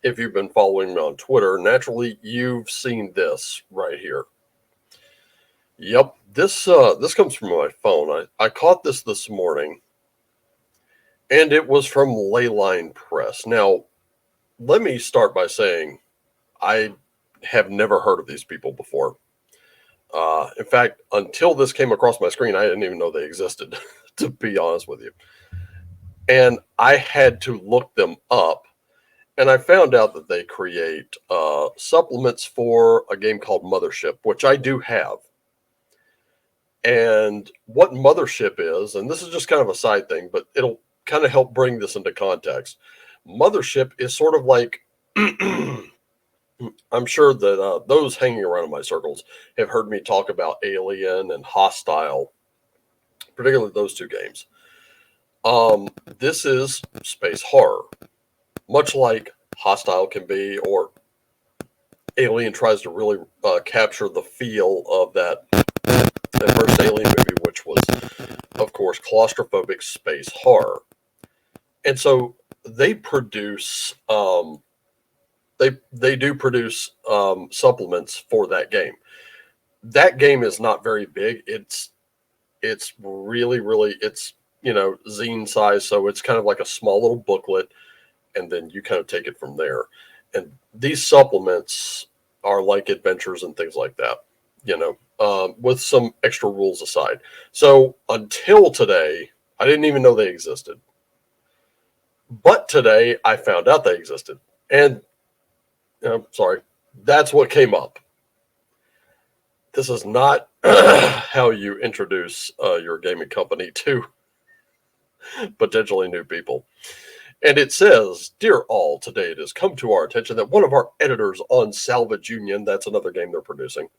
if you've been following me on Twitter, naturally you've seen this right here. Yep, this comes from my phone. I caught this morning, and it was from Leyline Press. Now, let me start by saying I have never heard of these people before. In fact, until this came across my screen, I didn't even know they existed, to be honest with you. And I had to look them up, and I found out that they create supplements for a game called Mothership, which I do have. And what Mothership is, and this is just kind of a side thing, but it'll kind of help bring this into context. Mothership is sort of like, I'm sure that those hanging around in my circles have heard me talk about Alien and Hostile, particularly those two games. This is space horror, much like Hostile can be, or Alien tries to really capture the feel of that first Alien movie, which was, of course, claustrophobic space horror. And so they produce, they do produce supplements for that game. That game is not very big. It's really, it's, zine size. So it's kind of like a small little booklet, and then you kind of take it from there. And these supplements are like adventures and things like that, with some extra rules aside. So until today, I didn't even know they existed. But today I found out they existed. And sorry, that's what came up. This is not how you introduce your gaming company to potentially new people. And it says, "Dear all, today it has come to our attention that one of our editors on Salvage Union," that's another game they're producing,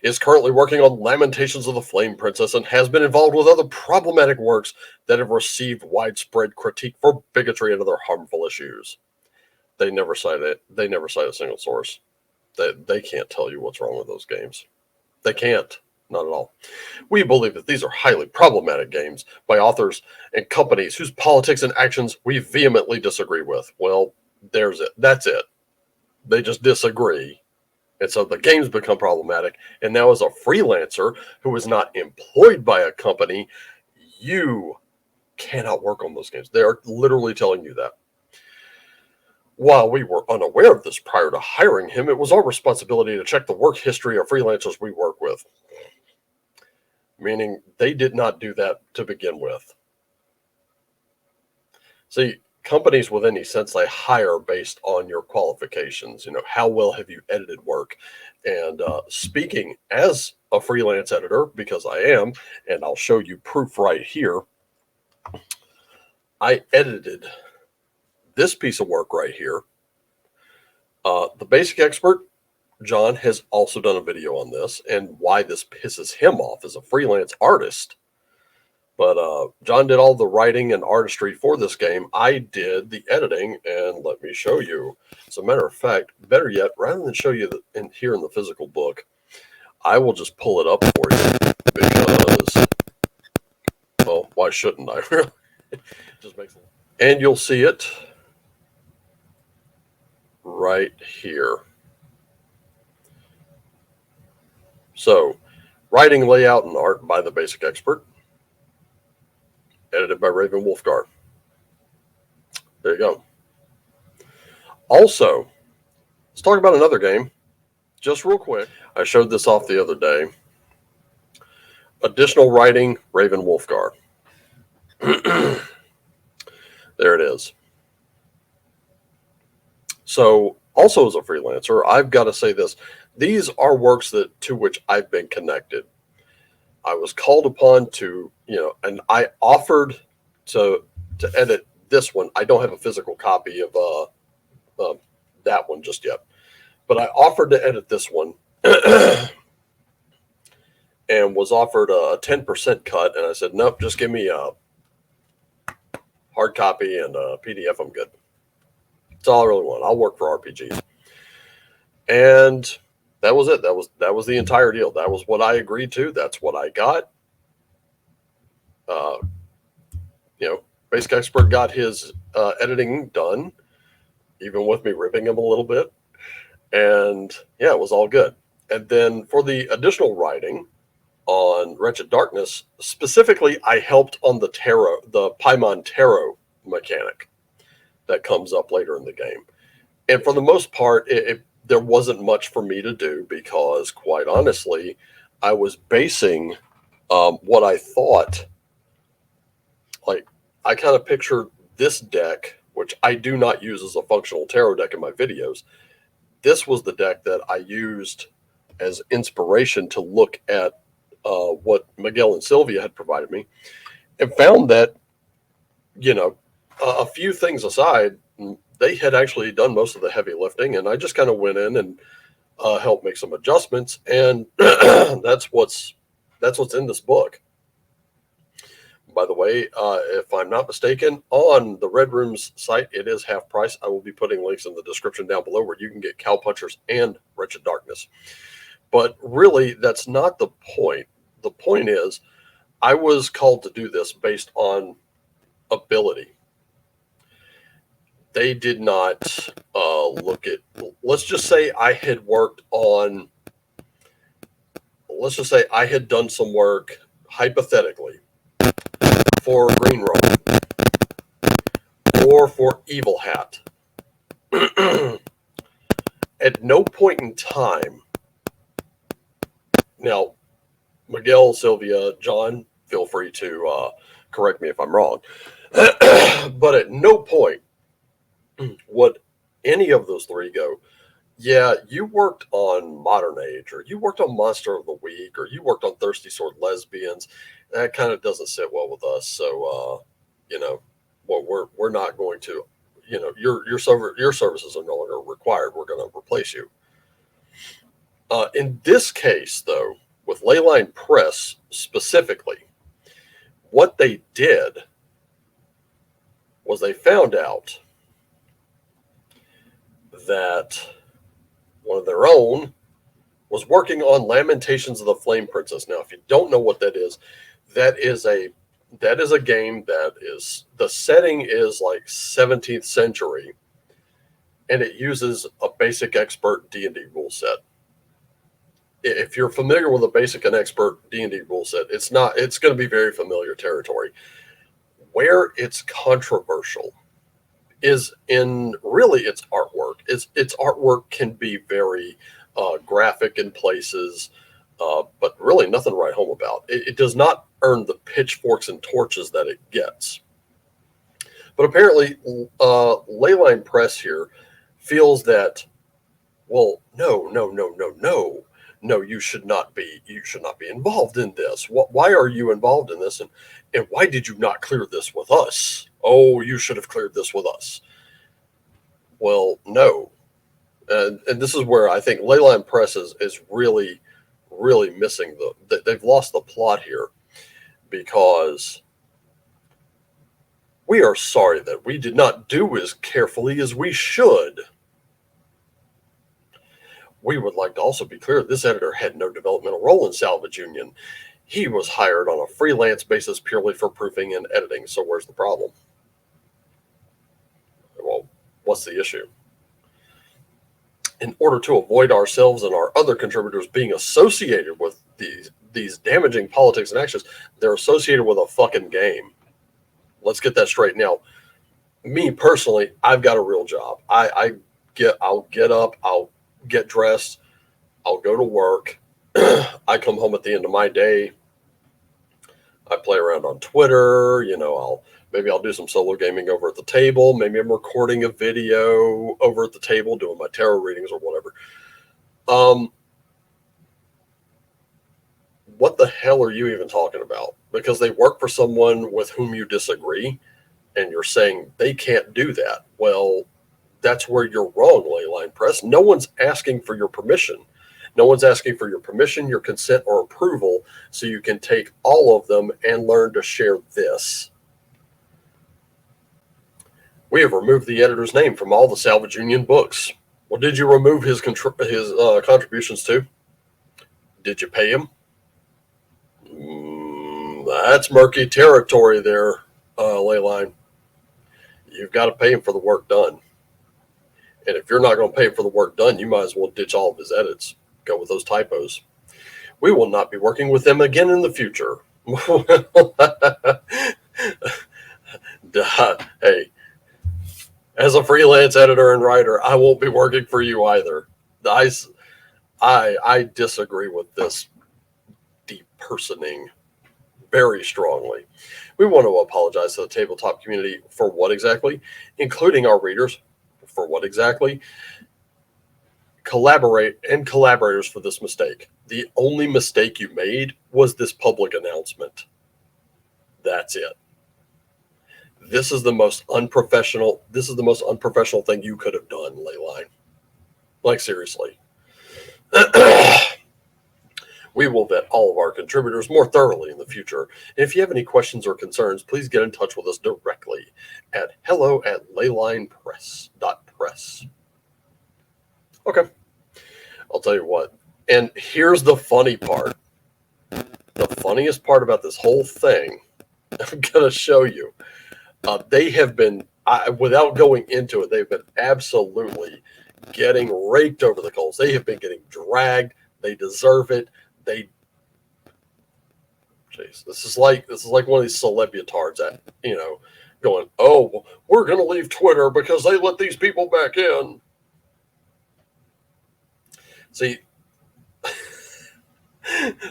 "is currently working on Lamentations of the Flame Princess and has been involved with other problematic works that have received widespread critique for bigotry and other harmful issues." They never cite it. They never cite a single source. They can't tell you what's wrong with those games. They can't. Not at all. "We believe that these are highly problematic games by authors and companies whose politics and actions we vehemently disagree with." Well, there's it. That's it. They just disagree. And so the games become problematic. And now, as a freelancer who is not employed by a company, you cannot work on those games. They are literally telling you that. "While we were unaware of this prior to hiring him, it was our responsibility to check the work history of freelancers we work with." Meaning they did not do that to begin with. See, companies with any sense, they hire based on your qualifications. How well have you edited work? And speaking as a freelance editor, because I am, and I'll show you proof right here, I edited this piece of work right here. The Basic Expert, John, has also done a video on this and why this pisses him off as a freelance artist. But John did all the writing and artistry for this game. I did the editing, and let me show you. As a matter of fact, better yet, rather than show you here in the physical book, I will just pull it up for you because, well, why shouldn't I? Really? It just makes sense. And you'll see it right here. So, writing, layout, and art by the Basic Expert. Edited by Raven Wolfgar. There you go. Also, let's talk about another game, just real quick. I showed this off the other day. Additional writing, Raven Wolfgar. There it is. So, also as a freelancer, I've got to say this. These are works to which I've been connected. I was called upon to, and I offered to edit this one. I don't have a physical copy of that one just yet, but I offered to edit this one and was offered a 10% cut. And I said, nope, just give me a hard copy and a PDF. I'm good. That's all I really want. I'll work for RPGs. And that was it. That was the entire deal. That was what I agreed to. That's what I got. Basic Expert got his editing done. even with me ripping him a little bit. And yeah, it was all good. And then for the additional writing on Wretched Darkness, specifically, I helped on the Paimon tarot mechanic that comes up later in the game. And for the most part, there wasn't much for me to do because, quite honestly, I was basing what I thought. Like, I kind of pictured this deck, which I do not use as a functional tarot deck in my videos. This was the deck that I used as inspiration to look at what Miguel and Sylvia had provided me, and found that, a few things aside, they had actually done most of the heavy lifting, and I just kind of went in and helped make some adjustments, and that's what's in this book. By the way, if I'm not mistaken, on the Red Room's site, it is half price. I will be putting links in the description down below where you can get Cowpunchers and Wretched Darkness. But really, that's not the point. The point is, I was called to do this based on ability. They did not look at, let's just say I had done some work, hypothetically, for Green Robe or for Evil Hat. At no point in time, now, Miguel, Sylvia, John, feel free to correct me if I'm wrong, but at no point would any of those three go, yeah, you worked on Modern Age, or you worked on Monster of the Week, or you worked on Thirsty Sword Lesbians. That kind of doesn't sit well with us. So, we're not going to, your services are no longer required. We're going to replace you. In this case, though, with Leyline Press specifically, what they did was they found out that one of their own was working on Lamentations of the Flame Princess. Now, if you don't know what that is a game that is, the setting is like 17th century, and it uses a basic expert D&D rule set. If you're familiar with a basic and expert D&D rule set, it's going to be very familiar territory. Where it's controversial is in really its artwork. Its artwork can be very graphic in places, but really nothing to write home about. It does not earn the pitchforks and torches that it gets. But apparently, Leyline Press here feels that, well, no, you should not be involved in this. Why are you involved in this? And why did you not clear this with us? Oh, you should have cleared this with us. Well, no. And this is where I think Leyline Press is really, really missing they've lost the plot here, because we are sorry that we did not do as carefully as we should. We would like to also be clear, this editor had no developmental role in Salvage Union. He was hired on a freelance basis purely for proofing and editing. So where's the problem? Well, what's the issue? In order to avoid ourselves and our other contributors being associated with these damaging politics and actions, they're associated with a fucking game. Let's get that straight. Now, me personally, I've got a real job. I'll get up, I'll get dressed, I'll go to work. I come home at the end of my day. I play around on Twitter. Maybe I'll do some solo gaming over at the table. Maybe I'm recording a video over at the table, doing my tarot readings or whatever. What the hell are you even talking about? Because they work for someone with whom you disagree, and you're saying they can't do that. Well, that's where you're wrong, Leyline Press. No one's asking for your permission. No one's asking for your permission, your consent, or approval, so you can take all of them and learn to share this. We have removed the editor's name from all the Salvage Union books. Well, did you remove his contributions too? Did you pay him? That's murky territory there, Leyline. You've got to pay him for the work done. And if you're not going to pay for the work done, you might as well ditch all of his edits. Go with those typos. We will not be working with them again in the future. Hey, as a freelance editor and writer, I won't be working for you either. I disagree with this depersoning very strongly. We want to apologize to the tabletop community for what exactly, including our readers for what exactly, collaborators for this mistake. The only mistake you made was this public announcement. That's it. This is the most unprofessional thing you could have done, Leyline. Like, seriously. We will vet all of our contributors more thoroughly in the future. And if you have any questions or concerns, please get in touch with us directly at hello@leylinepress.press. Okay. I'll tell you what. And here's the funny part. The funniest part about this whole thing, I'm going to show you. They have been, without going into it, they've been absolutely getting raked over the coals. They have been getting dragged. They deserve it. This is like one of these celebutards that, going, oh, we're going to leave Twitter because they let these people back in. See, this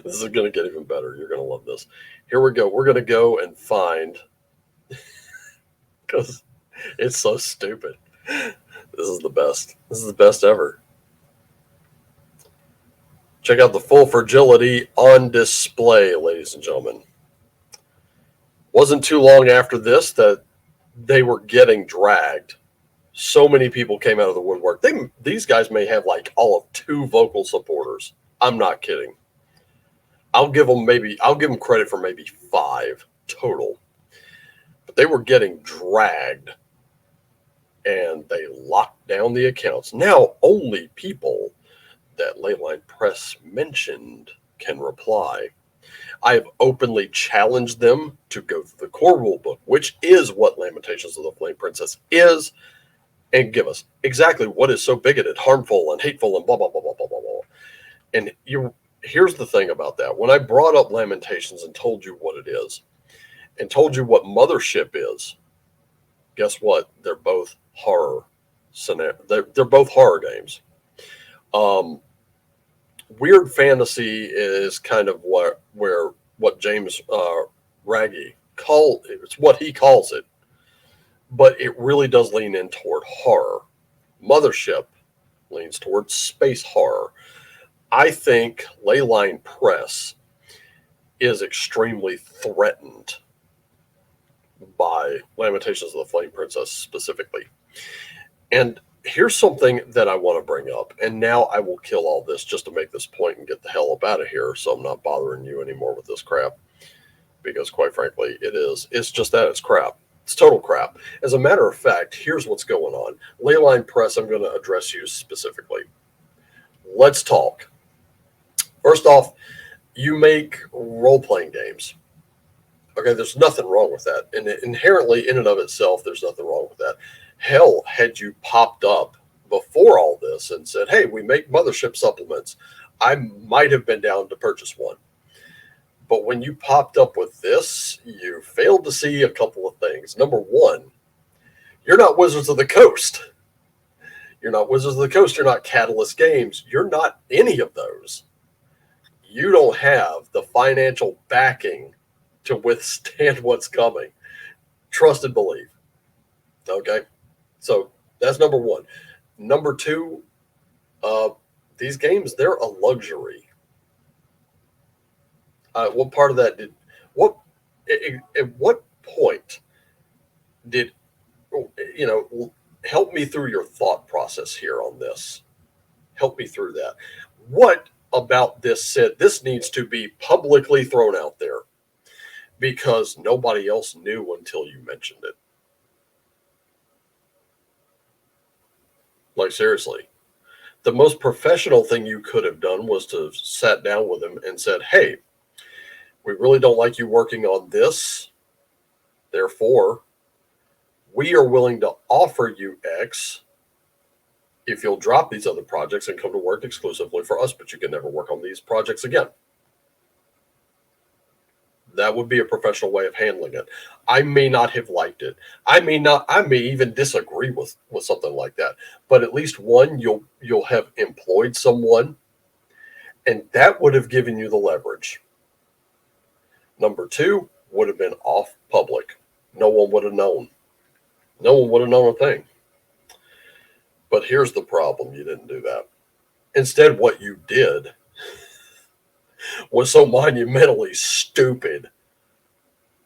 is going to get even better. You're going to love this. Here we go. We're going to go and find, because it's so stupid. This is the best. This is the best ever. Check out the full fragility on display, ladies and gentlemen. Wasn't too long after this that they were getting dragged. So many people came out of the woodwork. These guys may have like all of 2 vocal supporters. I'm not kidding. I'll give them credit for maybe 5 total. But they were getting dragged. And they locked down the accounts. Now only people that Leyline Press mentioned can reply. I have openly challenged them to go through the core rule book, which is what Lamentations of the Flame Princess is, and give us exactly what is so bigoted, harmful, and hateful, and blah, blah, blah, blah, blah, blah, blah. And here's the thing about that. When I brought up Lamentations and told you what it is, and told you what Mothership is, guess what? They're both horror scenario. They're both horror games. Weird fantasy is kind of what James Raggi it's what he calls it, but it really does lean in toward horror. Mothership leans towards space horror. I think Leyline Press is extremely threatened by Lamentations of the Flame Princess specifically. And here's something that I want to bring up, and now I will kill all this just to make this point and get the hell up out of here, so I'm not bothering you anymore with this crap, because quite frankly, it's just that, it's crap. It's total crap. As a matter of fact, here's what's going on. Leyline Press, I'm going to address you specifically. Let's talk. First off, you make role-playing games. Okay, there's nothing wrong with that. And inherently, in and of itself, there's nothing wrong with that. Hell, had you popped up before all this and said, hey, we make Mothership supplements, I might have been down to purchase one. But when you popped up with this, you failed to see a couple of things. Number one, you're not Wizards of the Coast. You're not Wizards of the Coast. You're not Catalyst Games. You're not any of those. You don't have the financial backing to withstand what's coming. Trust and believe. Okay? So that's number one. Number two, these games, they're a luxury. What part of that at what point did, help me through your thought process here on this. Help me through that. What about this said this needs to be publicly thrown out there because nobody else knew until you mentioned it? Like, seriously. The most professional thing you could have done was to sat down with him and said, hey, we really don't like you working on this. Therefore, we are willing to offer you X if you'll drop these other projects and come to work exclusively for us, but you can never work on these projects again. That would be a professional way of handling it. I may not have liked it. I may even disagree with something like that. But at least one, you'll have employed someone, and that would have given you the leverage. Number two would have been off public. No one would have known. No one would have known a thing. But here's the problem. You didn't do that. Instead, what you did was so monumentally stupid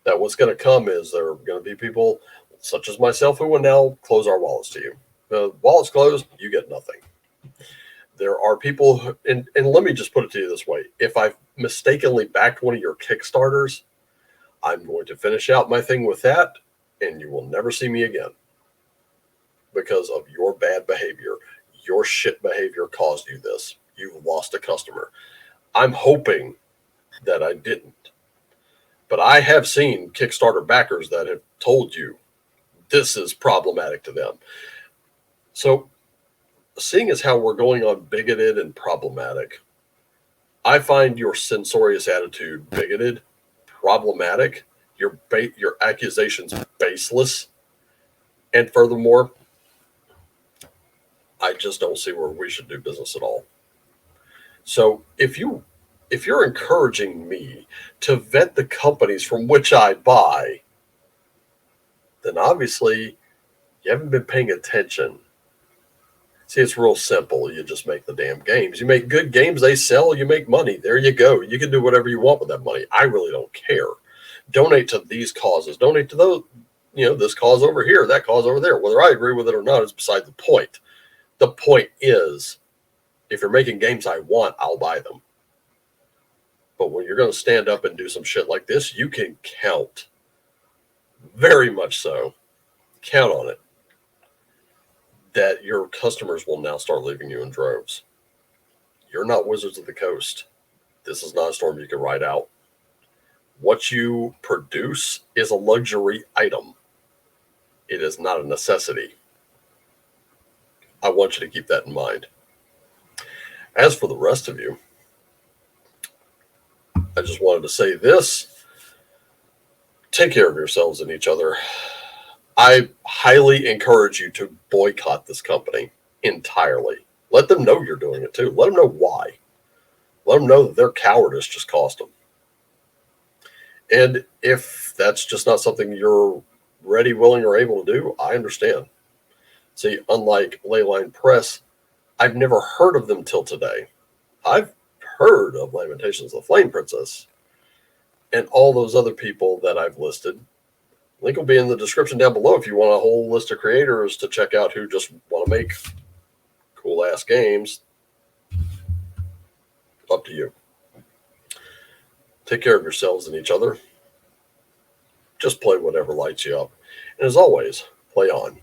that what's going to come is there are going to be people such as myself who will now close our wallets to you. The wallet's closed, you get nothing. There are people who, and let me just put it to you this way. If I've mistakenly backed one of your Kickstarters, I'm going to finish out my thing with that, and you will never see me again because of your bad behavior. Your shit behavior caused you this. You've lost a customer. I'm hoping that I didn't. But I have seen Kickstarter backers that have told you this is problematic to them. So, seeing as how we're going on bigoted and problematic, I find your censorious attitude bigoted, problematic, your accusations baseless, and furthermore, I just don't see where we should do business at all. So if you're encouraging me to vet the companies from which I buy, then obviously you haven't been paying attention. See, it's real simple. You just make the damn games. You make good games, they sell, you make money. There you go. You can do whatever you want with that money. I really don't care. Donate to these causes. Donate to those, this cause over here, that cause over there. Whether I agree with it or not is beside the point. The point is, if you're making games I want, I'll buy them. But when you're going to stand up and do some shit like this, you can count, very much so, count on it, that your customers will now start leaving you in droves. You're not Wizards of the Coast. This is not a storm you can ride out. What you produce is a luxury item. It is not a necessity. I want you to keep that in mind. As for the rest of you, I just wanted to say this. Take care of yourselves and each other. I highly encourage you to boycott this company entirely. Let them know you're doing it too. Let them know why. Let them know that their cowardice just cost them. And if that's just not something you're ready, willing, or able to do, I understand. See, unlike Leyline Press, I've never heard of them till today. I've heard of Lamentations of the Flame Princess and all those other people that I've listed. Link will be in the description down below if you want a whole list of creators to check out who just want to make cool-ass games. Up to you. Take care of yourselves and each other. Just play whatever lights you up. And as always, play on.